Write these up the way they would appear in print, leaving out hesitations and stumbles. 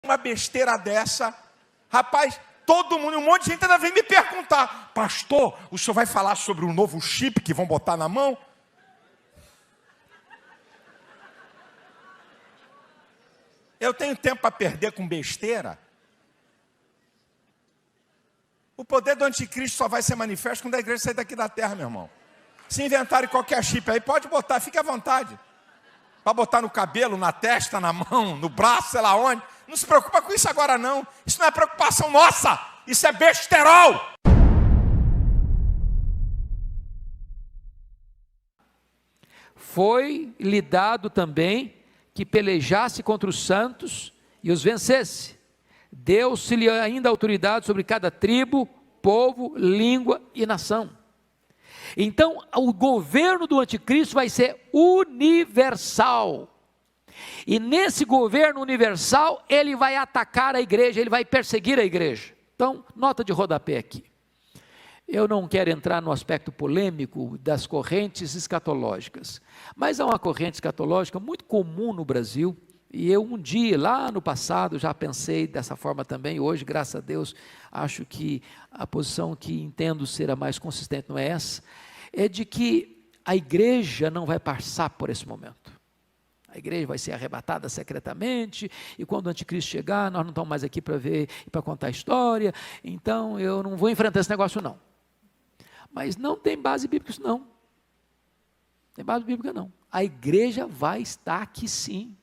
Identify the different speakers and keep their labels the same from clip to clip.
Speaker 1: uma besteira dessa, rapaz, todo mundo, um monte de gente ainda vem me perguntar: pastor, o senhor vai falar sobre um novo chip que vão botar na mão? Eu tenho tempo para perder com besteira? O poder do anticristo só vai ser manifesto quando a igreja sair daqui da terra, meu irmão. Se inventarem qualquer chip aí, pode botar, fique à vontade. Para botar no cabelo, na testa, na mão, no braço, sei lá onde. Não se preocupa com isso agora não. Isso não é preocupação nossa. Isso é besterol.
Speaker 2: Foi lhe dado também que pelejasse contra os santos e os vencesse. Deu-se-lhe ainda autoridade sobre cada tribo, povo, língua e nação. Então, o governo do anticristo vai ser universal. E nesse governo universal, ele vai atacar a igreja, ele vai perseguir a igreja. Então, nota de rodapé aqui. Eu não quero entrar no aspecto polêmico das correntes escatológicas, mas há uma corrente escatológica muito comum no Brasil, e eu um dia, lá no passado, já pensei dessa forma também. Hoje, graças a Deus, acho que a posição que entendo ser a mais consistente não é essa, é de que a igreja não vai passar por esse momento. A igreja vai ser arrebatada secretamente, e quando o anticristo chegar, nós não estamos mais aqui para ver e para contar a história, então eu não vou enfrentar esse negócio não. Mas não tem base bíblica isso não. Não tem base bíblica não. A igreja vai estar aqui sim.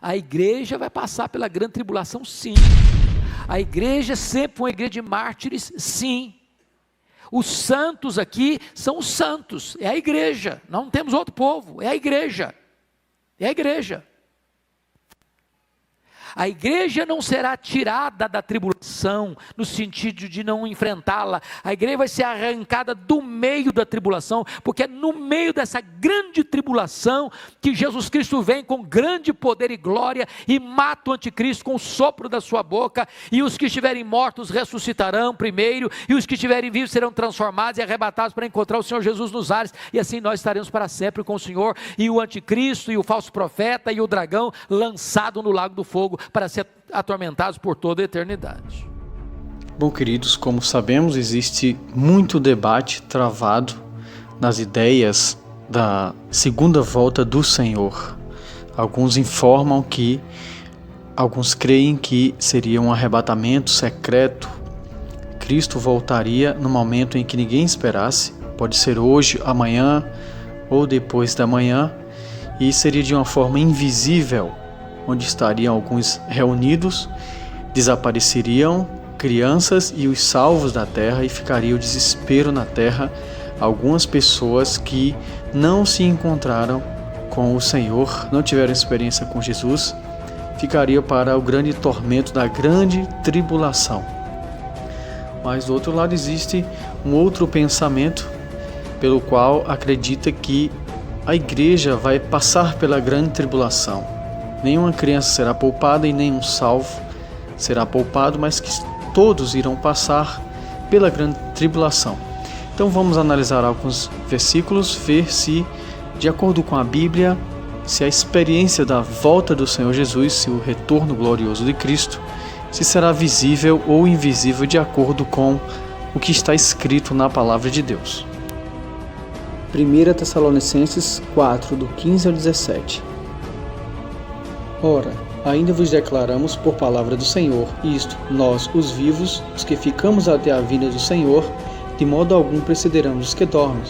Speaker 2: A igreja vai passar pela grande tribulação, sim. A igreja sempre foi uma igreja de mártires, sim. Os santos aqui são os santos, é a igreja. Não temos outro povo, é a igreja. É a igreja. A igreja não será tirada da tribulação, no sentido de não enfrentá-la. A igreja vai ser arrancada do meio da tribulação, porque é no meio dessa grande tribulação que Jesus Cristo vem com grande poder e glória e mata o anticristo com o sopro da sua boca, e os que estiverem mortos ressuscitarão primeiro, e os que estiverem vivos serão transformados e arrebatados para encontrar o Senhor Jesus nos ares, e assim nós estaremos para sempre com o Senhor, e o anticristo, e o falso profeta, e o dragão lançado no lago do fogo, para ser atormentados por toda a eternidade.
Speaker 3: Bom, queridos, como sabemos, existe muito debate travado nas ideias da segunda volta do Senhor. Alguns creem que seria um arrebatamento secreto. Cristo voltaria no momento em que ninguém esperasse, pode ser hoje, amanhã ou depois da manhã, e seria de uma forma invisível, onde estariam alguns reunidos, desapareceriam crianças e os salvos da terra, e ficaria o desespero na terra. Algumas pessoas que não se encontraram com o Senhor, não tiveram experiência com Jesus, ficariam para o grande tormento da grande tribulação. Mas do outro lado existe um outro pensamento, pelo qual acredita que a igreja vai passar pela grande tribulação. Nenhuma criança será poupada e nenhum salvo será poupado, mas que todos irão passar pela grande tribulação. Então vamos analisar alguns versículos, ver se, de acordo com a Bíblia, se a experiência da volta do Senhor Jesus, se o retorno glorioso de Cristo, se será visível ou invisível de acordo com o que está escrito na Palavra de Deus. 1 Tessalonicenses 4, do 15 ao 17. Ora, ainda vos declaramos por palavra do Senhor, isto, nós, os vivos, os que ficamos até a vinda do Senhor, de modo algum precederemos os que dormem.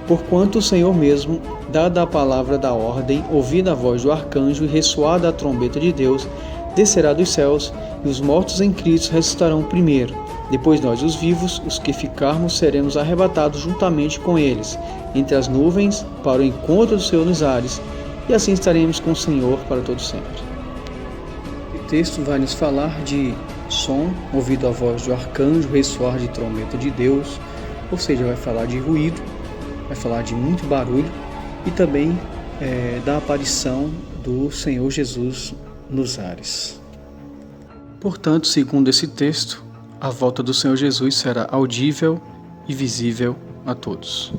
Speaker 3: Porquanto o Senhor mesmo, dada a palavra da ordem, ouvida a voz do arcanjo e ressoada a trombeta de Deus, descerá dos céus, e os mortos em Cristo ressuscitarão primeiro. Depois nós, os vivos, os que ficarmos, seremos arrebatados juntamente com eles, entre as nuvens, para o encontro do Senhor nos ares, e assim estaremos com o Senhor para todo sempre. O texto vai nos falar de som, ouvido a voz do arcanjo, ressoar de trombeta de Deus, ou seja, vai falar de ruído, vai falar de muito barulho, e também da aparição do Senhor Jesus nos ares. Portanto, segundo esse texto, a volta do Senhor Jesus será audível e visível a todos.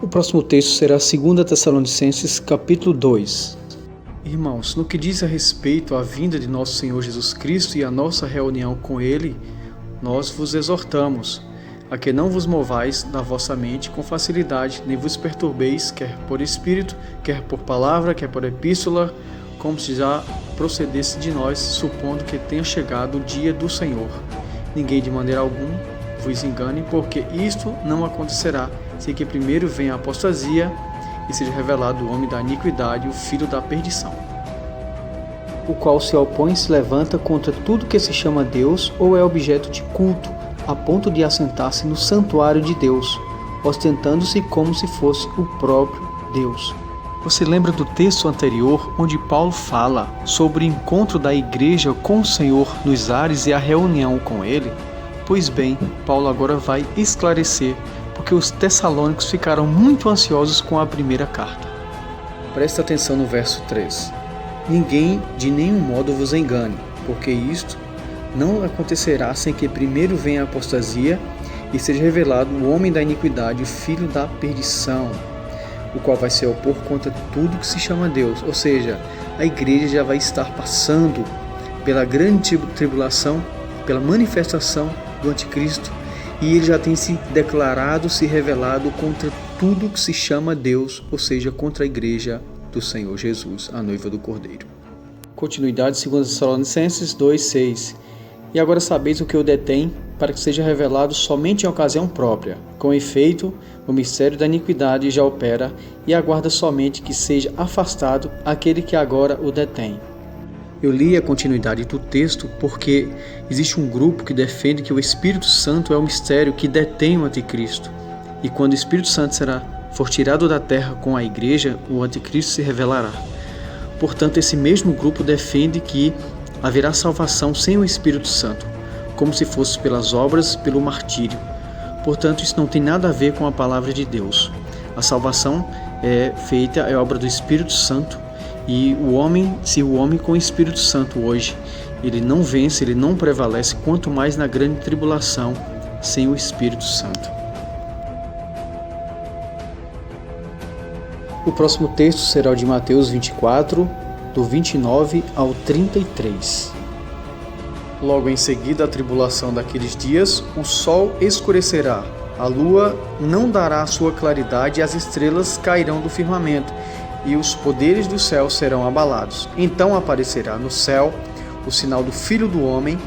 Speaker 3: O próximo texto será 2 Tessalonicenses capítulo 2. Irmãos, no que diz a respeito à vinda de nosso Senhor Jesus Cristo e a nossa reunião com Ele, nós vos exortamos a que não vos movais da vossa mente com facilidade, nem vos perturbeis, quer por espírito, quer por palavra, quer por epístola, como se já procedesse de nós, supondo que tenha chegado o dia do Senhor. Ninguém de maneira alguma vos engane, porque isto não acontecerá, sem que primeiro venha a apostasia e seja revelado o homem da iniquidade, o filho da perdição, o qual se opõe e se levanta contra tudo que se chama Deus ou é objeto de culto, a ponto de assentar-se no santuário de Deus, ostentando-se como se fosse o próprio Deus. Você lembra do texto anterior, onde Paulo fala sobre o encontro da igreja com o Senhor nos ares e a reunião com Ele? Pois bem, Paulo agora vai esclarecer, porque os tessalônicos ficaram muito ansiosos com a primeira carta. Presta atenção no verso 3. Ninguém de nenhum modo vos engane, porque isto não acontecerá sem que primeiro venha a apostasia e seja revelado o homem da iniquidade, o filho da perdição, o qual vai se opor contra tudo que se chama Deus. Ou seja, a igreja já vai estar passando pela grande tribulação, pela manifestação do anticristo, e ele já tem se declarado, se revelado contra tudo que se chama Deus, ou seja, contra a igreja do Senhor Jesus, a noiva do Cordeiro. Continuidade, 2 Tessalonicenses 2:6. E agora sabeis o que o detém, para que seja revelado somente em ocasião própria. Com efeito, o mistério da iniquidade já opera e aguarda somente que seja afastado aquele que agora o detém. Eu li a continuidade do texto porque existe um grupo que defende que o Espírito Santo é o mistério que detém o anticristo. E quando o Espírito Santo for tirado da terra com a igreja, o anticristo se revelará. Portanto, esse mesmo grupo defende que haverá salvação sem o Espírito Santo, como se fosse pelas obras, pelo martírio. Portanto, isso não tem nada a ver com a palavra de Deus. A salvação é obra do Espírito Santo, e se o homem com o Espírito Santo hoje, ele não vence, ele não prevalece, quanto mais na grande tribulação sem o Espírito Santo. O próximo texto será o de Mateus 24, do 29 ao 33. Logo em seguida a tribulação daqueles dias, o sol escurecerá, a lua não dará a sua claridade e as estrelas cairão do firmamento, e os poderes do céu serão abalados. Então aparecerá no céu o sinal do Filho do Homem,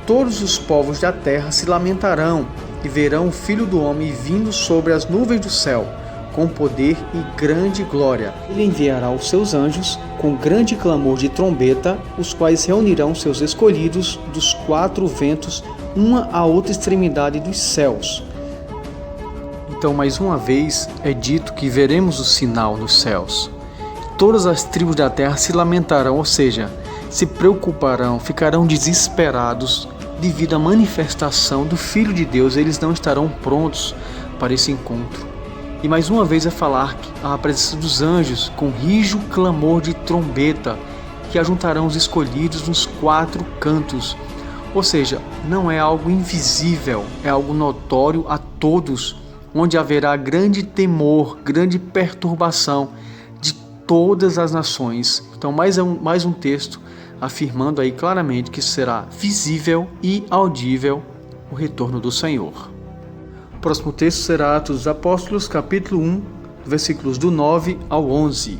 Speaker 3: todos os povos da terra se lamentarão e verão o Filho do Homem vindo sobre as nuvens do céu, com poder e grande glória. Ele enviará os seus anjos com grande clamor de trombeta, os quais reunirão seus escolhidos dos quatro ventos, uma à outra extremidade dos céus. Então, mais uma vez, é dito que veremos o sinal nos céus. Todas as tribos da terra se lamentarão, ou seja, se preocuparão, ficarão desesperados devido à manifestação do Filho de Deus. Eles não estarão prontos para esse encontro. E mais uma vez é falar a presença dos anjos com rijo clamor de trombeta, que ajuntarão os escolhidos nos quatro cantos. Ou seja, não é algo invisível, é algo notório a todos, onde haverá grande temor, grande perturbação de todas as nações. Então mais um texto afirmando aí claramente que será visível e audível o retorno do Senhor. O próximo texto será Atos dos Apóstolos, capítulo 1, versículos do 9 ao 11.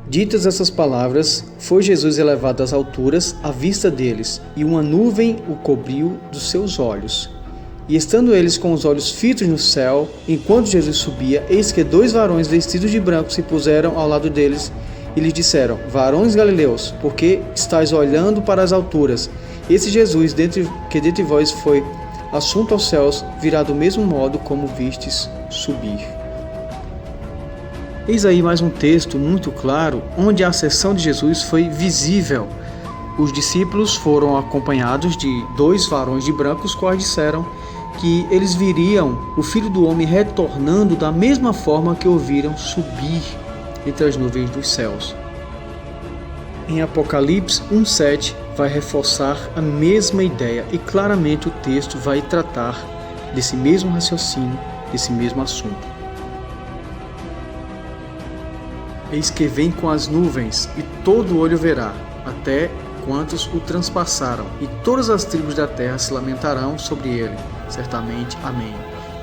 Speaker 3: Ditas essas palavras, foi Jesus elevado às alturas à vista deles, e uma nuvem o cobriu dos seus olhos. E estando eles com os olhos fitos no céu, enquanto Jesus subia, eis que dois varões vestidos de branco se puseram ao lado deles, e lhes disseram: Varões galileus, por que estáis olhando para as alturas? Esse Jesus, que dentre vós foi assunto aos céus, virá do mesmo modo como vistes subir. Eis aí mais um texto muito claro, onde a ascensão de Jesus foi visível. Os discípulos foram acompanhados de dois varões de branco, os quais disseram que eles viriam o Filho do Homem retornando da mesma forma que o viram subir entre as nuvens dos céus. Em Apocalipse 1:7 vai reforçar a mesma ideia e claramente o texto vai tratar desse mesmo raciocínio, desse mesmo assunto. Eis que vem com as nuvens, e todo olho verá, até quantos o transpassaram, e todas as tribos da terra se lamentarão sobre ele. Certamente. Amém.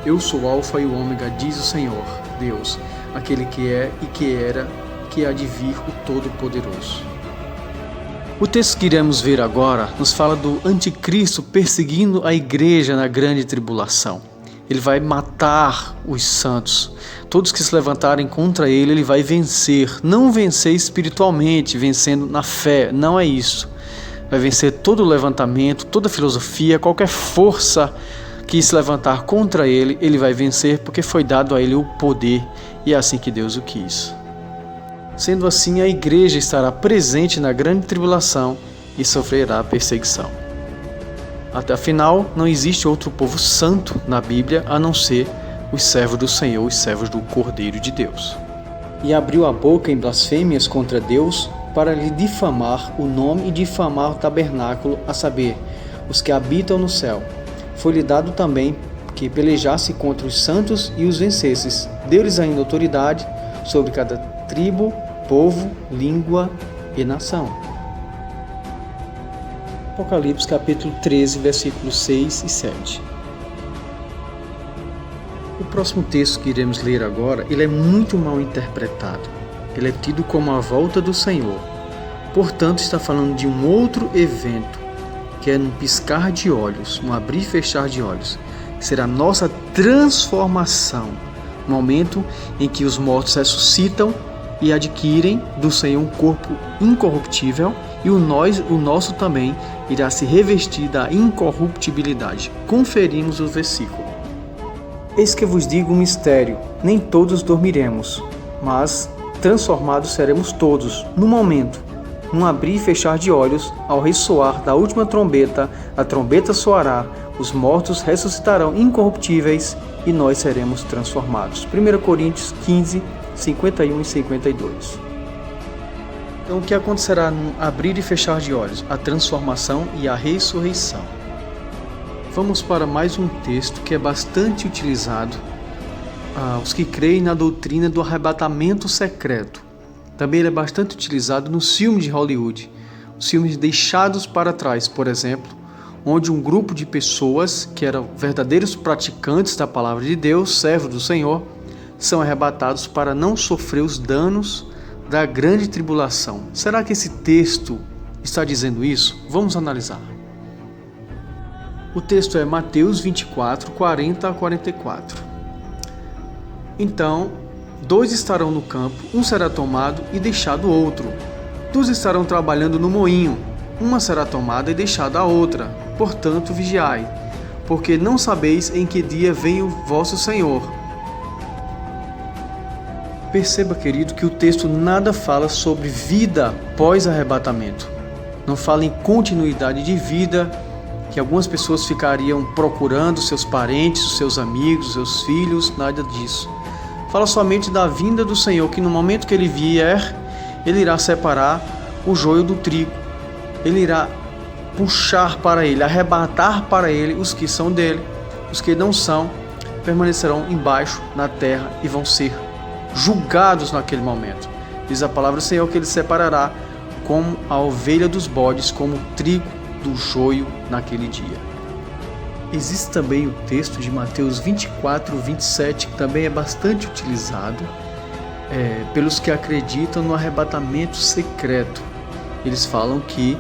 Speaker 3: Eu sou o Alfa e o Ômega, diz o Senhor, Deus, aquele que é e que era, que há de vir, o Todo-Poderoso. O texto que iremos ver agora nos fala do anticristo perseguindo a igreja na grande tribulação. Ele vai matar os santos. Todos que se levantarem contra ele, ele vai vencer. Não vencer espiritualmente, vencendo na fé, não é isso. Vai vencer todo o levantamento, toda a filosofia, qualquer força que se levantar contra ele, ele vai vencer, porque foi dado a ele o poder, e é assim que Deus o quis. Sendo assim, a igreja estará presente na grande tribulação e sofrerá perseguição. Até afinal, não existe outro povo santo na Bíblia a não ser os servos do Senhor, os servos do Cordeiro de Deus. E abriu a boca em blasfêmias contra Deus para lhe difamar o nome e difamar o tabernáculo, a saber, os que habitam no céu. Foi-lhe dado também que pelejasse contra os santos e os vencesses. Deu-lhes ainda autoridade sobre cada tribo, povo, língua e nação. Apocalipse capítulo 13, versículos 6 e 7. O próximo texto que iremos ler agora, ele é muito mal interpretado. Ele é tido como a volta do Senhor. Portanto, está falando de um outro evento, que é num piscar de olhos, um abrir e fechar de olhos. Será a nossa transformação, no momento em que os mortos ressuscitam e adquirem do Senhor um corpo incorruptível, e o nosso também irá se revestir da incorruptibilidade. Conferimos o versículo. Eis que vos digo um mistério, nem todos dormiremos, mas transformados seremos todos, no momento, num abrir e fechar de olhos, ao ressoar da última trombeta, a trombeta soará, os mortos ressuscitarão incorruptíveis e nós seremos transformados. 1 Coríntios 15, 51 e 52. Então, o que acontecerá no abrir e fechar de olhos? A transformação e a ressurreição. Vamos para mais um texto que é bastante utilizado aos que creem na doutrina do arrebatamento secreto. Também ele é bastante utilizado nos filmes de Hollywood, os filmes Deixados para Trás, por exemplo, onde um grupo de pessoas que eram verdadeiros praticantes da palavra de Deus, servos do Senhor, são arrebatados para não sofrer os danos da grande tribulação. Será que esse texto está dizendo isso? Vamos analisar. O texto é Mateus 24, 40 a 44. Então, 2 estarão no campo, um será tomado e deixado outro. 2 estarão trabalhando no moinho, uma será tomada e deixada a outra. Portanto, vigiai, porque não sabeis em que dia vem o vosso Senhor. Perceba, querido, que o texto nada fala sobre vida pós-arrebatamento. Não fala em continuidade de vida, que algumas pessoas ficariam procurando seus parentes, seus amigos, seus filhos, nada disso. Fala somente da vinda do Senhor, que no momento que ele vier, ele irá separar o joio do trigo. Ele irá puxar para ele, arrebatar para ele os que são dele. Os que não são, permanecerão embaixo na terra e vão ser julgados naquele momento. Diz a palavra do Senhor que ele separará como a ovelha dos bodes, como o trigo do joio naquele dia. Existe também o texto de Mateus 24, 27, que também é bastante utilizado pelos que acreditam no arrebatamento secreto. Eles falam que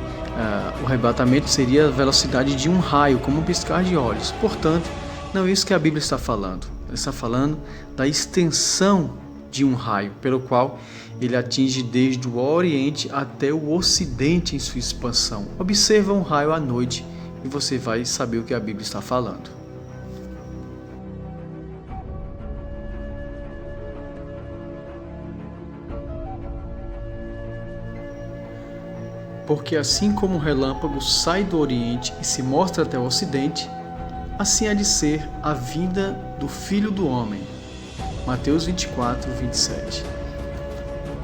Speaker 3: o arrebatamento seria a velocidade de um raio, como um piscar de olhos. Portanto, não é isso que a Bíblia está falando. Ela está falando da extensão de um raio, pelo qual ele atinge desde o Oriente até o Ocidente em sua expansão. Observa um raio à noite e você vai saber o que a Bíblia está falando. Porque assim como o relâmpago sai do Oriente e se mostra até o Ocidente, assim há de ser a vinda do Filho do Homem. Mateus 24, 27.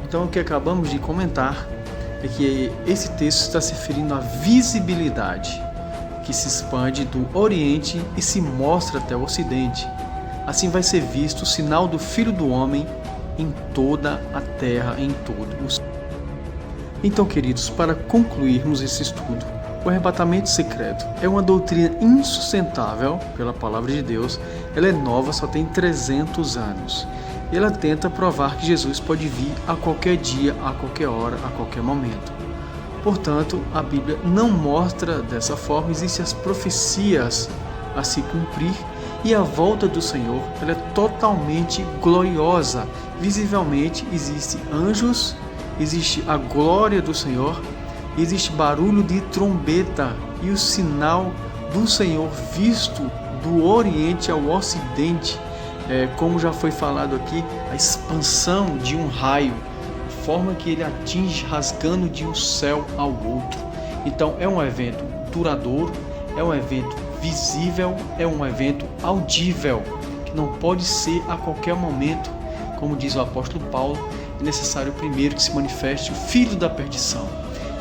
Speaker 3: Então, o que acabamos de comentar é que esse texto está se referindo à visibilidade que se expande do Oriente e se mostra até o Ocidente. Assim vai ser visto o sinal do Filho do Homem em toda a terra, em todo o céu. Então, queridos, para concluirmos esse estudo, o arrebatamento secreto é uma doutrina insustentável pela palavra de Deus. Ela é nova, só tem 300 anos. E ela tenta provar que Jesus pode vir a qualquer dia, a qualquer hora, a qualquer momento. Portanto, a Bíblia não mostra dessa forma. Existem as profecias a se cumprir e a volta do Senhor ela é totalmente gloriosa. Visivelmente existem anjos, existe a glória do Senhor, existe barulho de trombeta e o sinal do Senhor visto do Oriente ao Ocidente. Como já foi falado aqui, a expansão de um raio, a forma que ele atinge rasgando de um céu ao outro. Então é um evento duradouro, é um evento visível, é um evento audível, que não pode ser a qualquer momento. Como diz o apóstolo Paulo, é necessário primeiro que se manifeste o filho da perdição.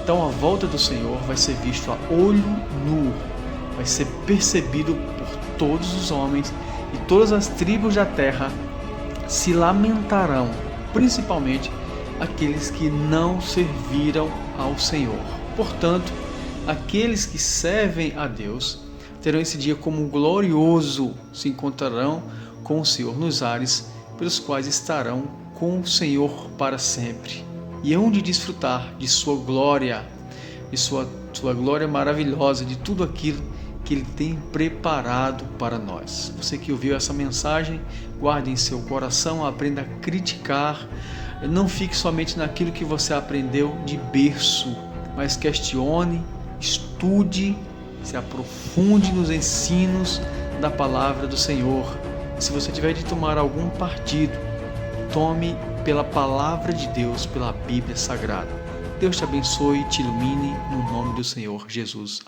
Speaker 3: Então a volta do Senhor vai ser visto a olho nu, vai ser percebido por todos os homens, e todas as tribos da terra se lamentarão, principalmente aqueles que não serviram ao Senhor. Portanto, aqueles que servem a Deus terão esse dia como glorioso, se encontrarão com o Senhor nos ares, pelos quais estarão com o Senhor para sempre, e hão de desfrutar de sua glória, de sua glória maravilhosa, de tudo aquilo que Ele tem preparado para nós. Você que ouviu essa mensagem, guarde em seu coração, aprenda a criticar, não fique somente naquilo que você aprendeu de berço, mas questione, estude, se aprofunde nos ensinos da palavra do Senhor. E se você tiver de tomar algum partido, tome pela palavra de Deus, pela Bíblia Sagrada. Deus te abençoe e te ilumine no nome do Senhor Jesus.